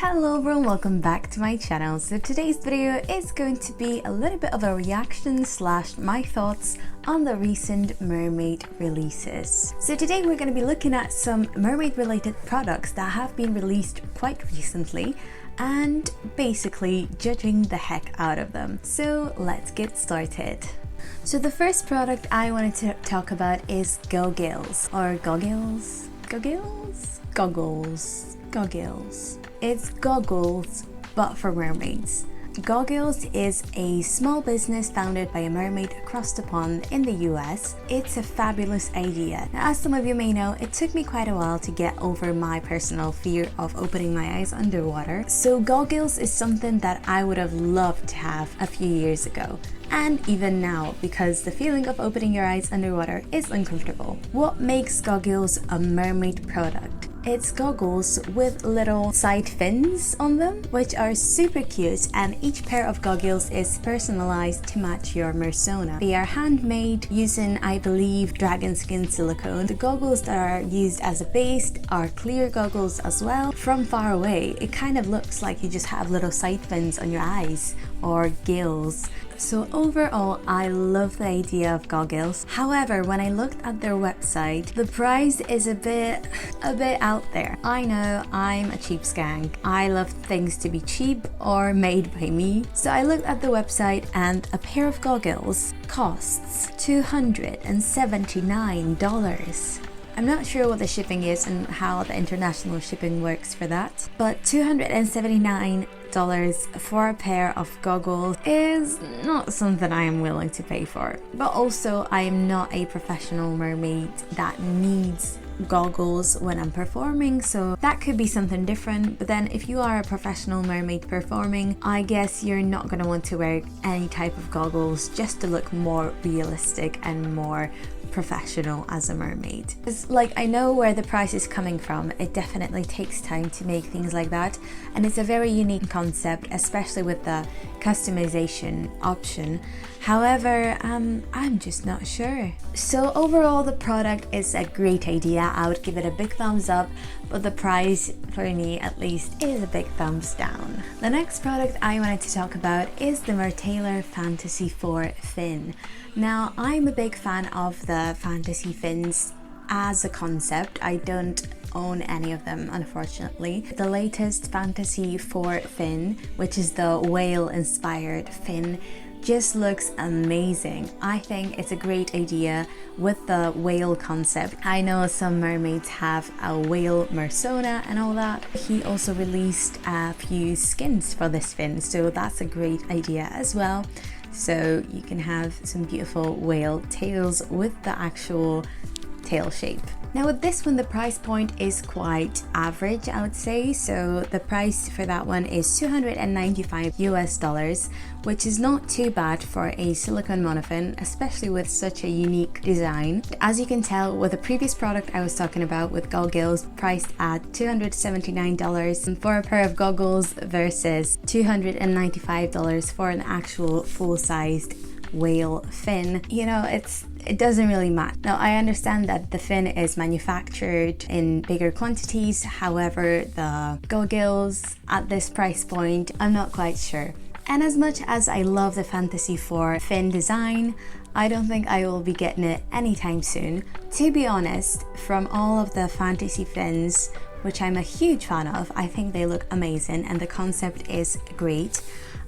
Hello everyone, welcome back to my channel. So today's video is going to be a little bit of a reaction / my thoughts on the recent Mermaid releases. So today we're going to be looking at some Mermaid related products that have been released quite recently and basically judging the heck out of them. So let's get started. So the first product I wanted to talk about is Goggills or Goggills? Goggills. It's Goggills, but for mermaids. Goggills is a small business founded by a mermaid across the pond in the US. It's a fabulous idea. Now, as some of you may know, it took me quite a while to get over my personal fear of opening my eyes underwater. So Goggills is something that I would have loved to have a few years ago. And even now, because the feeling of opening your eyes underwater is uncomfortable. What makes Goggills a mermaid product? It's goggles with little side fins on them, which are super cute, and each pair of goggles is personalized to match your persona. They are handmade using, I believe, dragon skin silicone. The goggles that are used as a base are clear goggles as well. From far away, it kind of looks like you just have little side fins on your eyes, or gills. So overall, I love the idea of Goggills. However, when I looked at their website, the price is a bit out there. I know I'm a cheap skank. I love things to be cheap or made by me. So I looked at the website and a pair of goggles costs $279. I'm not sure what the shipping is and how the international shipping works for that, but $279 for a pair of goggles is not something I am willing to pay for. But also, I am not a professional mermaid that needs goggles when I'm performing, so that could be something different. But then if you are a professional mermaid performing, I guess you're not going to want to wear any type of goggles just to look more realistic and more professional as a mermaid. It's like, I know where the price is coming from. It definitely takes time to make things like that, and it's a very unique concept, especially with the customization option. However, I'm just not sure. So overall, the product is a great idea. I would give it a big thumbs up, but the price, for me at least, is a big thumbs down. The next product I wanted to talk about is the Mertailor Fantasea 4 fin. Now, I'm a big fan of the fantasy fins as a concept. I don't own any of them, unfortunately. The latest Fantasea 4 fin, which is the whale inspired fin, just looks amazing. I think it's a great idea with the whale concept. I know some mermaids have a whale persona and all that. He also released a few skins for this fin, so that's a great idea as well. So you can have some beautiful whale tails with the actual tail shape. Now with this one, the price point is quite average, I would say. So the price for that one is $295, which is not too bad for a silicone monofin, especially with such a unique design. As you can tell with the previous product I was talking about with Goggills, priced at $279 for a pair of goggles versus $295 for an actual full-sized whale fin. You know, it doesn't really matter. Now, I understand that the fin is manufactured in bigger quantities. However, the Goggills at this price point, I'm not quite sure. And as much as I love the Fantasea 4 fin design, I don't think I will be getting it anytime soon. To be honest, from all of the fantasy fins, which I'm a huge fan of, I think they look amazing and the concept is great.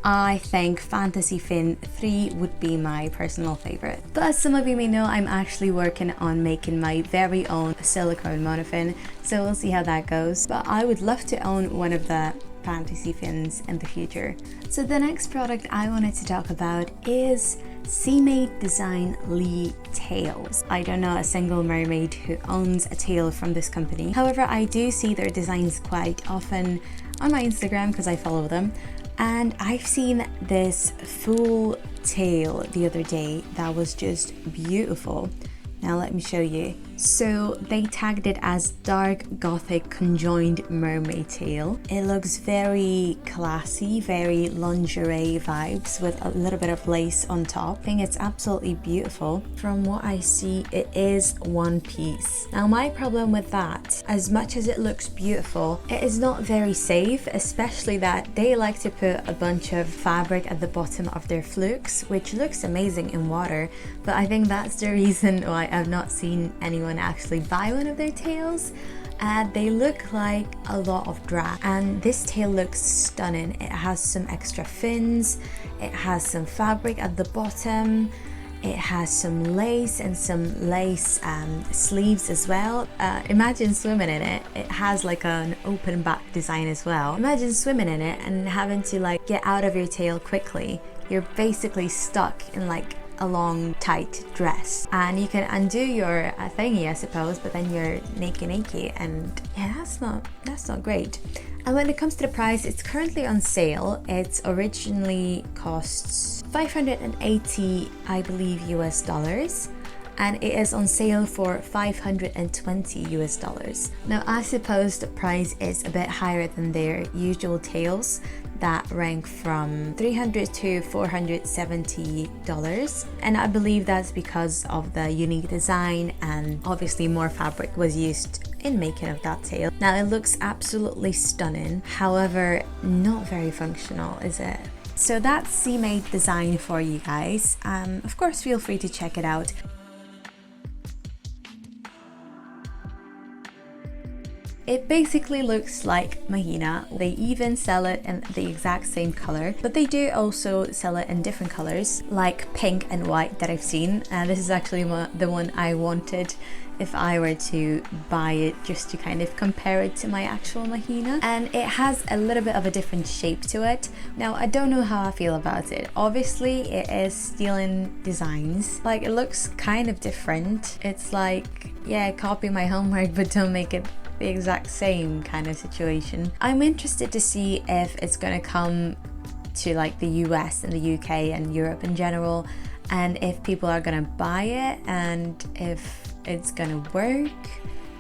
I think Fantasea Fin 3 would be my personal favorite. But as some of you may know, I'm actually working on making my very own silicone monofin, so we'll see how that goes. But I would love to own one of the fantasy fins in the future. So the next product I wanted to talk about is Seamaid Design Lee tails. I don't know a single mermaid who owns a tail from this company. However, I do see their designs quite often on my Instagram because I follow them. And I've seen this full tail the other day that was just beautiful. Now let me show you. So they tagged it as dark gothic conjoined mermaid tail. It looks very classy, very lingerie vibes with a little bit of lace on top. I think it's absolutely beautiful. From what I see, it is one piece. Now my problem with that, as much as it looks beautiful, it is not very safe, especially that they like to put a bunch of fabric at the bottom of their flukes, which looks amazing in water, but I think that's the reason why I've not seen anyone actually buy one of their tails. They look like a lot of drag, and this tail looks stunning. It has some extra fins, it has some fabric at the bottom, it has some lace and some lace sleeves as well. Imagine swimming in it. It has like an open back design as well. Imagine swimming in it and having to like get out of your tail quickly. You're basically stuck in like a long tight dress, and you can undo your thingy, I suppose, but then you're naked, and yeah, that's not great. And when it comes to the price, it's currently on sale. It originally costs 580, I believe, US dollars, and it is on sale for 520 US dollars. Now I suppose the price is a bit higher than their usual tails that rank from $300 to $470, and I believe that's because of the unique design, and obviously more fabric was used in making of that tail. Now it looks absolutely stunning, however not very functional, is it? So that's Seamaid design for you guys. Of course feel free to check it out. It basically looks like Mahina. They even sell it in the exact same color, but they do also sell it in different colors, like pink and white that I've seen. This is actually the one I wanted if I were to buy it, just to kind of compare it to my actual Mahina. And it has a little bit of a different shape to it. Now I don't know how I feel about it. Obviously it is stealing designs. Like, it looks kind of different. It's like, yeah, copy my homework but don't make it the exact same kind of situation. I'm interested to see if it's gonna come to like the US and the UK and Europe in general, and if people are gonna buy it and if it's gonna work.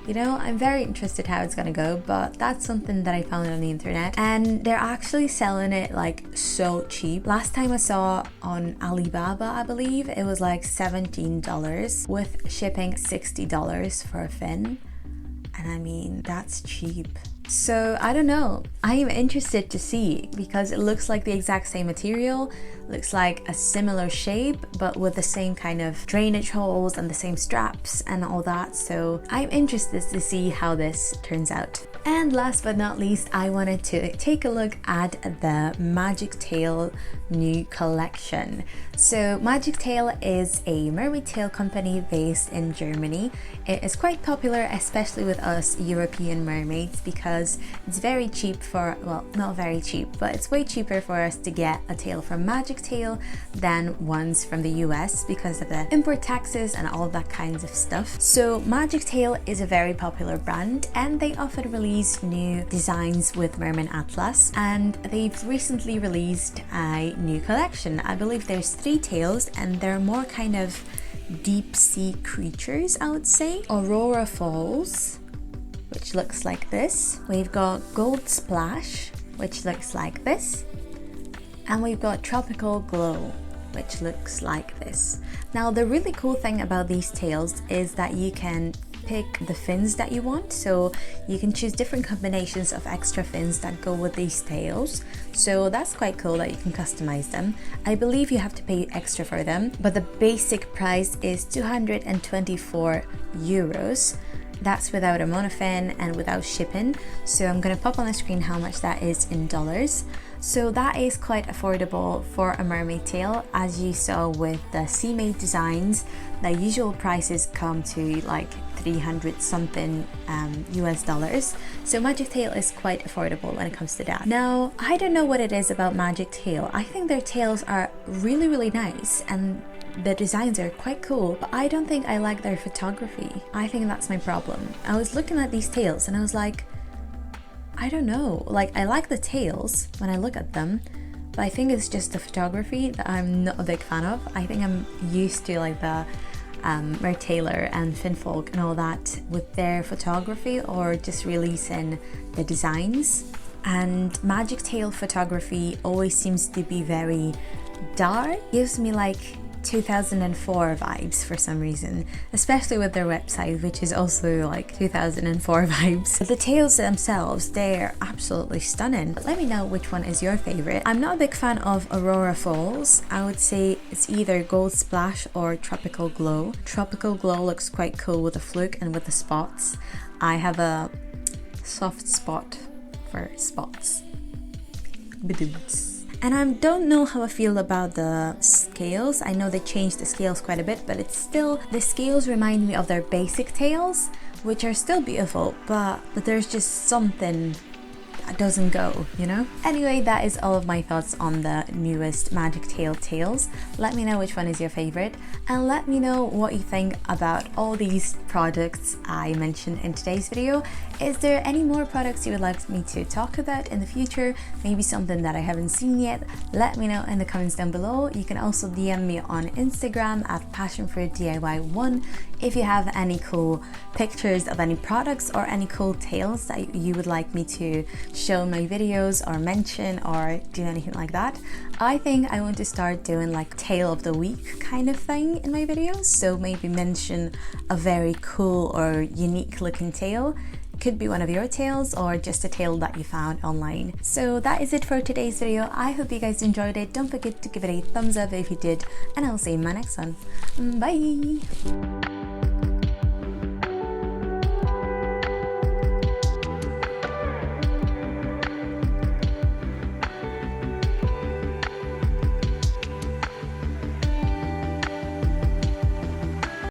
You know, I'm very interested how it's gonna go, but that's something that I found on the internet, and they're actually selling it like so cheap. Last time I saw on Alibaba, I believe it was like $17 with shipping $60 for a fin. And I mean, that's cheap. So I don't know, I am interested to see, because it looks like the exact same material, looks like a similar shape, but with the same kind of drainage holes and the same straps and all that. So I'm interested to see how this turns out. And last but not least, I wanted to take a look at the Magic Tail new collection. So Magic Tail is a mermaid tail company based in Germany. It is quite popular, especially with us European mermaids, because it's very cheap for, well, not very cheap, but it's way cheaper for us to get a tail from Magic Tail than ones from the US because of the import taxes and all that kinds of stuff. So Magic Tail is a very popular brand, and they often release new designs with Mermaid Atlas, and they've recently released a new collection. I believe there's 3 tails, and they're more kind of deep sea creatures, I would say. Aurora Falls, which looks like this. We've got Gold Splash, which looks like this. And we've got Tropical Glow, which looks like this. Now the really cool thing about these tails is that you can pick the fins that you want, so you can choose different combinations of extra fins that go with these tails. So that's quite cool that you can customize them. I believe you have to pay extra for them, but the basic price is 224 euros. That's without a monofin and without shipping. So I'm gonna pop on the screen how much that is in dollars. So that is quite affordable for a mermaid tail. As you saw with the Seamaid designs, the usual prices come to like 300 something US dollars. So Magic Tail is quite affordable when it comes to that. Now, I don't know what it is about Magic Tail. I think their tails are really nice, and the designs are quite cool, but I don't think I like their photography. I think that's my problem. I was looking at these tails and I was like, I don't know, like I like the tails when I look at them, but I think it's just the photography that I'm not a big fan of. I think I'm used to like the MerTaylor and Finfolk and all that with their photography or just releasing the designs. And Magic Tale photography always seems to be very dark, gives me like 2004 vibes for some reason, especially with their website, which is also like 2004 vibes. But the tales themselves, they're absolutely stunning. But let me know which one is your favorite. I'm not a big fan of Aurora Falls. I would say it's either Gold Splash or Tropical Glow. Tropical Glow looks quite cool with the fluke and with the spots. I have a soft spot for spots. And I don't know how I feel about the scales. I know they changed the scales quite a bit, but it's still, the scales remind me of their basic tails, which are still beautiful, but there's just something that doesn't go, you know? Anyway, that is all of my thoughts on the newest Magic Tale tails. Let me know which one is your favorite, and let me know what you think about all these products I mentioned in today's video. Is there any more products you would like me to talk about in the future? Maybe something that I haven't seen yet? Let me know in the comments down below. You can also DM me on Instagram at passionfruitdiy1 if you have any cool pictures of any products or any cool tales that you would like me to show in my videos or mention or do anything like that. I think I want to start doing like tale of the week kind of thing in my videos, so maybe mention a very cool or unique looking tale. Could be one of your tales or just a tale that you found online. So that is it for today's video. I hope you guys enjoyed it. Don't forget to give it a thumbs up if you did, and I'll see you in my next one. Bye!